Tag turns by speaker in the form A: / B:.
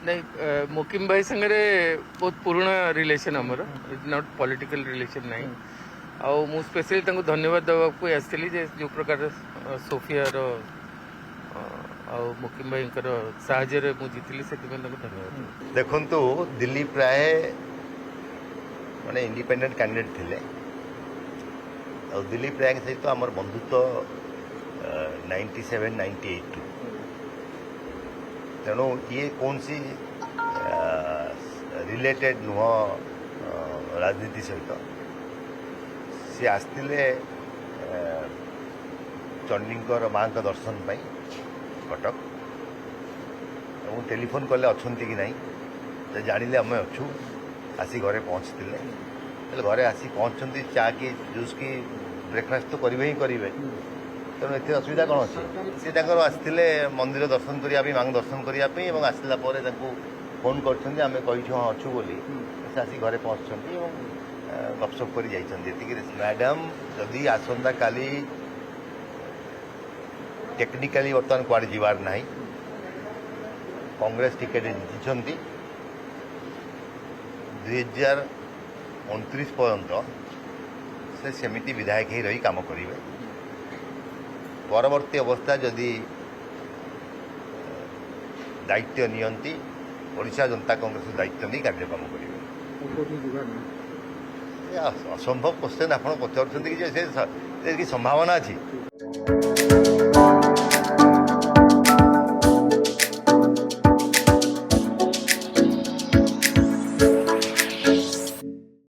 A: नहीं मुकिम भाई संगे बहुत पुराना रिलेशन आमर इट नॉट पॉलिटिकल रिलेशन नहीं आउ मु स्पेशली तांको धन्यवाद देवाक आसती जो प्रकार सोफियार आउ मुकिम भाई साहय मु जीतली से धन्यवाद
B: देखु दिल्ली प्राय माने इंडिपेंडेंट कैंडिडेट थिले और दिल्ली प्राय सहित तो आमर बंधुत्व 97-98 तेणु ये कौन सी रिलेटेड नुह राजनीति सहित सी आसते चंडीकर माँ का दर्शन पाई कटक और टेलीफोन कले अच्छा कि ना तो जानिले आम अच्छू आसी घरे पहुँचते घरे आसी पहुँचती चा कि जूस की ब्रेकफास्ट तो करेंगे ही करेंगे तेणु एत असुविधा कौन अच्छी सी आसते मंदिर दर्शन करने माँ दर्शन करने आसला फोन कर आम कही हाँ अच्छू बोली से आसी घरे पहुँचती गपसप कर मैडम जदि आसंता काली टेक्निकाली बर्तमान कुआड़े जीवार ना कांग्रेस टिकेट जीति 2029 पर्यंत से सेमिति विधायक ही रही काम करेंगे परवर्ती अवस्था जदि दायित्व नियंती ओडिशा जनता कांग्रेस दायित्व नहीं कार्यक्रम करेंगे असंभव क्वेश्चन आप पचार कि संभावना अच्छी